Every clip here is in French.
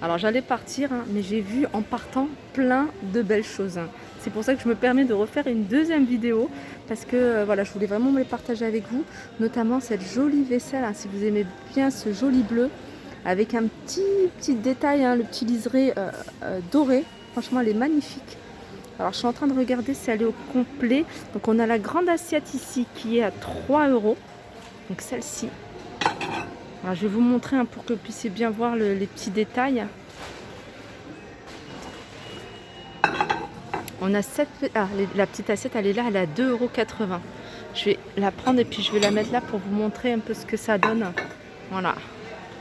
Alors j'allais partir, hein, mais j'ai vu en partant plein de belles choses, hein. C'est pour ça que je me permets de refaire une deuxième vidéo parce que voilà, je voulais vraiment me les partager avec vous, notamment cette jolie vaisselle, hein, si vous aimez bien ce joli bleu avec un petit détail, hein, le petit liseré doré. Franchement, elle est magnifique. Alors je suis en train de regarder si elle est au complet. Donc on a la grande assiette ici qui est à 3 euros. Donc celle-ci. Alors je vais vous montrer, hein, pour que vous puissiez bien voir les petits détails. On a 7... la petite assiette, elle est là, elle est à 2,80 €. Je vais la prendre et puis je vais la mettre là pour vous montrer un peu ce que ça donne. Voilà,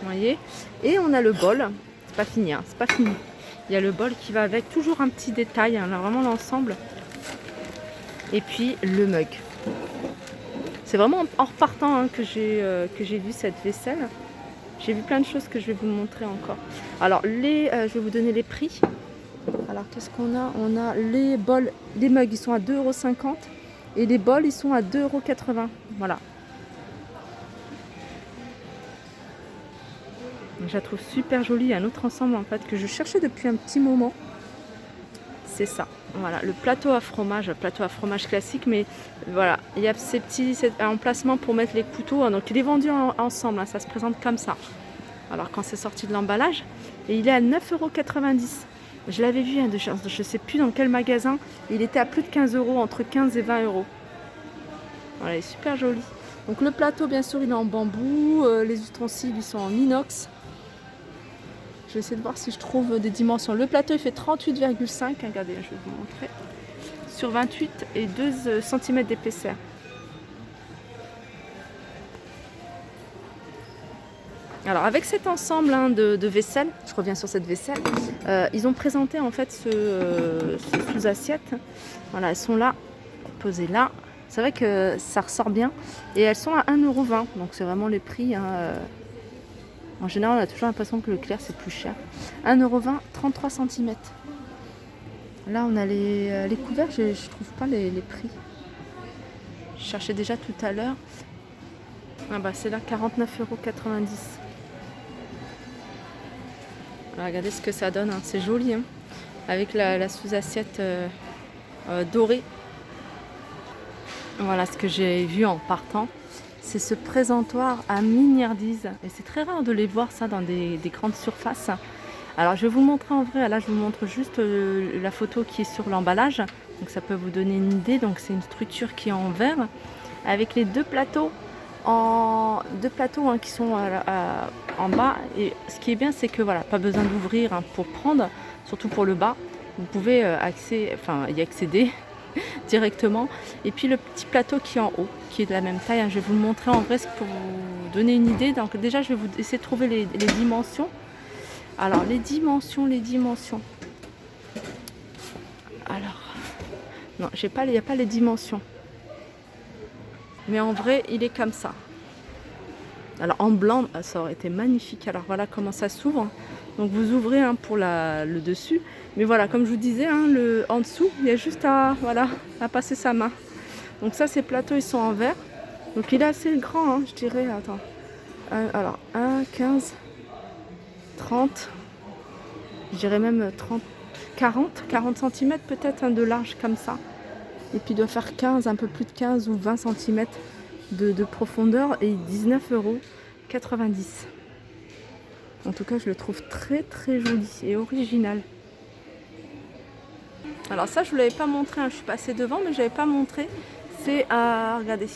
vous voyez. Et on a le bol. C'est pas fini, hein, c'est pas fini. Il y a le bol qui va avec, toujours un petit détail, hein, là, vraiment l'ensemble. Et puis le mug. C'est vraiment en repartant, hein, que j'ai vu cette vaisselle. J'ai vu plein de choses que je vais vous montrer encore. Alors, je vais vous donner les prix. Alors, qu'est-ce qu'on a? On a les bols, les mugs, ils sont à 2,50 € et les bols, ils sont à 2,80 €. Voilà. Donc, je la trouve super jolie. Il y a un autre ensemble, en fait, que je cherchais depuis un petit moment. C'est ça. Voilà, le plateau à fromage classique, mais voilà, il y a ces petits emplacements pour mettre les couteaux, hein, donc il est vendu ensemble, hein, ça se présente comme ça. Alors quand c'est sorti de l'emballage, et il est à 9,90 €. Je l'avais vu, hein, je ne sais plus dans quel magasin, il était à plus de 15 €, entre 15 et 20 €. Voilà, il est super joli. Donc le plateau, bien sûr, il est en bambou, les ustensiles, ils sont en inox. Je vais essayer de voir si je trouve des dimensions. Le plateau, il fait 38,5. Regardez, je vais vous montrer. Sur 28 et 2 cm d'épaisseur. Alors, avec cet ensemble, hein, de vaisselle, je reviens sur cette vaisselle, ils ont présenté en fait ce sous-assiette. Voilà, elles sont là, posées là. C'est vrai que ça ressort bien. Et elles sont à 1,20 €. Donc, c'est vraiment les prix, hein. En général, on a toujours l'impression que le clair, c'est plus cher. 1,20 €, 33 cm. Là, on a les couverts, je ne trouve pas les prix. Je cherchais déjà tout à l'heure. Ah bah, c'est là, 49,90 €. Alors, regardez ce que ça donne, hein. C'est joli, hein. Avec la sous-assiette dorée. Voilà ce que j'ai vu en partant. C'est ce présentoir à mignardise. Et c'est très rare de les voir ça dans des grandes surfaces. Alors je vais vous montrer en vrai. Là je vous montre juste la photo qui est sur l'emballage. Donc ça peut vous donner une idée. Donc c'est une structure qui est en verre. Avec les deux plateaux, hein, qui sont en bas. Et ce qui est bien, c'est que voilà, pas besoin d'ouvrir, hein, pour prendre. Surtout pour le bas. Vous pouvez y accéder directement. Et puis le petit plateau qui est en haut, qui est de la même taille, hein. Je vais vous le montrer en vrai pour vous donner une idée. Donc déjà, je vais vous essayer de trouver les dimensions. Alors les dimensions. Alors non, il n'y a pas les dimensions. Mais en vrai, il est comme ça. Alors en blanc, ça aurait été magnifique. Alors voilà comment ça s'ouvre. Donc vous ouvrez, hein, pour le dessus. Mais voilà, comme je vous disais, hein, en dessous, il y a juste à passer sa main. Donc ça, ces plateaux, ils sont en verre. Donc il est assez grand, hein, je dirais. Attends. Alors 1, 15, 30. Je dirais même 30, 40 cm peut-être, hein, de large comme ça. Et puis il doit faire 15, un peu plus de 15 ou 20 cm de profondeur et 19,90 €. En tout cas, je le trouve très très joli et original. Alors ça, je ne vous l'avais pas montré, hein, je suis passée devant, mais je n'avais pas montré. C'est, regardez,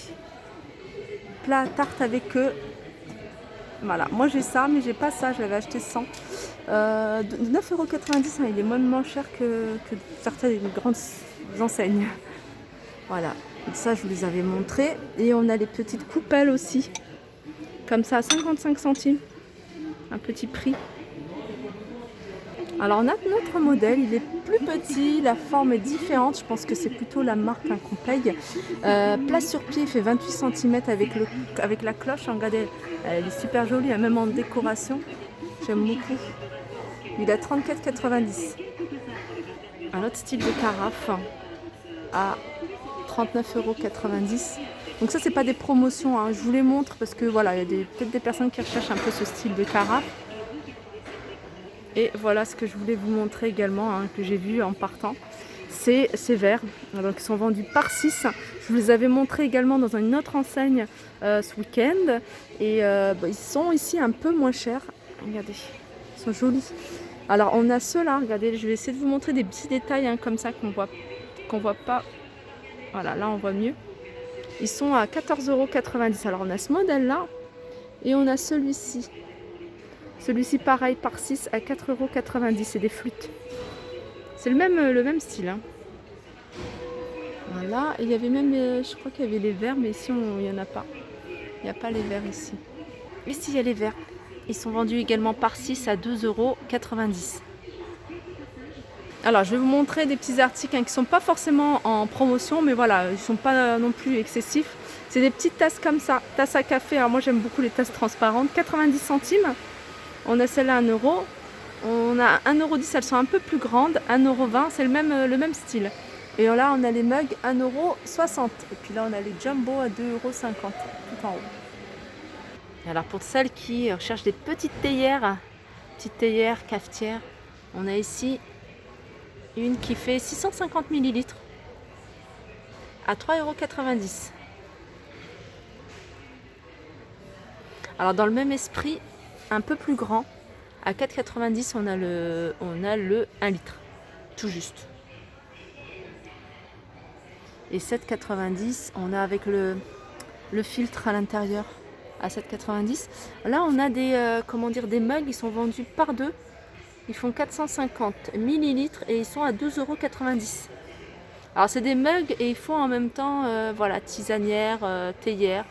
plat à tarte avec eux. Voilà, moi j'ai ça, mais j'ai pas ça, je l'avais acheté 100. 9,90 €, hein, il est moins cher que certaines grandes enseignes. Voilà, donc ça je vous les avais montrés. Et on a les petites coupelles aussi, comme ça à 55 centimes. Un petit prix. Alors on a notre modèle, il est plus petit, la forme est différente, je pense que c'est plutôt la marque, hein, Complay. Place sur pied, il fait 28 cm avec la cloche, hein, regardez, elle est super jolie, hein, même en décoration, j'aime beaucoup. Il est à 34,90 €. Un autre style de carafe à 39,90 €. Donc ça, c'est pas des promotions, hein, je vous les montre parce que voilà, il y a peut-être des personnes qui recherchent un peu ce style de carafe. Et voilà ce que je voulais vous montrer également, hein, que j'ai vu en partant. C'est ces verres. Donc ils sont vendus par 6. Je vous les avais montrés également dans une autre enseigne ce week-end. Et ils sont ici un peu moins chers. Regardez, ils sont jolis. Alors on a ceux-là, regardez, je vais essayer de vous montrer des petits détails hein, comme ça qu'on voit pas. Voilà, là on voit mieux. Ils sont à 14,90 €. Alors on a ce modèle-là et on a celui-ci. Celui-ci pareil par 6 à 4,90 €. C'est des flûtes. C'est le même style. Hein. Voilà, et il y avait même, je crois qu'il y avait les verres, mais ici il n'y en a pas. Il n'y a pas les verres ici. Ici il y a les verres. Ils sont vendus également par 6 à 2,90 €. Alors je vais vous montrer des petits articles hein, qui ne sont pas forcément en promotion, mais voilà, ils ne sont pas non plus excessifs. C'est des petites tasses comme ça, tasses à café. Alors moi j'aime beaucoup les tasses transparentes, 90 centimes. On a celle-là à 1 €. On a 1,10 €, elles sont un peu plus grandes, 1,20 €, c'est le même style. Et là on a les mugs 1,60 €. Et puis là on a les jumbo à 2,50 € tout en haut. Alors pour celles qui recherchent des petites théières, cafetières, on a ici une qui fait 650 ml à 3,90 €. Alors dans le même esprit, un peu plus grand, à 4,90 € on a le 1 litre, tout juste. Et 7,90 €, on a avec le filtre à l'intérieur à 7,90 €. Là on a des mugs, ils sont vendus par deux. Ils font 450 ml et ils sont à 2,90 €. Alors c'est des mugs et ils font en même temps voilà, tisanière, théière.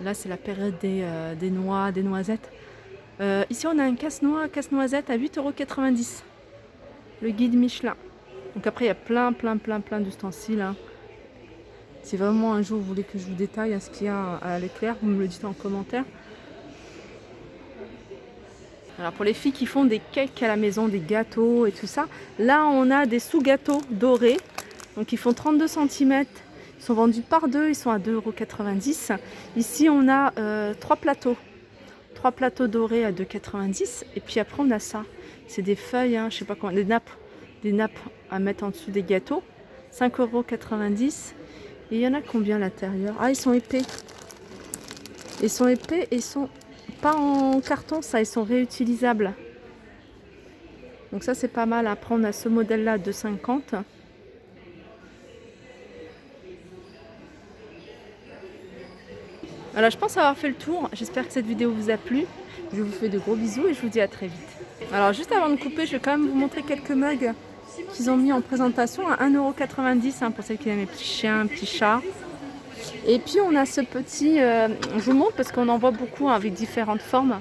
Là c'est la période des noix, des noisettes. Ici on a un casse-noisette à 8,90 €. Le guide Michelin. Donc après il y a plein d'ustensiles. Hein. Si vraiment un jour vous voulez que je vous détaille ce qu'il y a à l'éclair, vous me le dites en commentaire. Alors pour les filles qui font des cakes à la maison, des gâteaux et tout ça, là on a des sous-gâteaux dorés. Donc ils font 32 cm. Ils sont vendus par deux, ils sont à 2,90 €. Ici on a 3 plateaux. 3 plateaux dorés à 2,90 €. Et puis après on a ça. C'est des feuilles, hein, je sais pas comment, des nappes à mettre en dessous des gâteaux. 5,90 €. Et il y en a combien à l'intérieur? Ah, ils sont épais. Ils sont épais et ils sont pas en carton, ça, ils sont réutilisables. Donc ça, c'est pas mal. Après, on a ce modèle-là de 50. Voilà, je pense avoir fait le tour. J'espère que cette vidéo vous a plu. Je vous fais de gros bisous et je vous dis à très vite. Alors, juste avant de couper, je vais quand même vous montrer quelques mugs qu'ils ont mis en présentation à 1,90 € hein, pour celles qui aiment les petits chiens, petits chats. Et puis on a ce petit, je vous montre parce qu'on en voit beaucoup hein, avec différentes formes.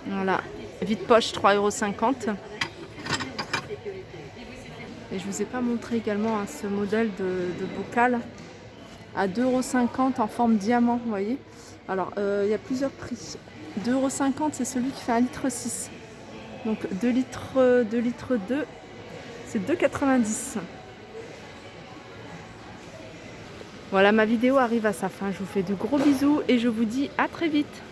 Voilà, vide-poche 3,50 €. Et je vous ai pas montré également hein, ce modèle de bocal à 2,50 € en forme diamant, vous voyez. Alors il y a plusieurs prix. 2,50 € c'est celui qui fait 1,6 litre. Donc 2 litres 2, c'est 2,90 €. Voilà, ma vidéo arrive à sa fin. Je vous fais de gros bisous et je vous dis à très vite.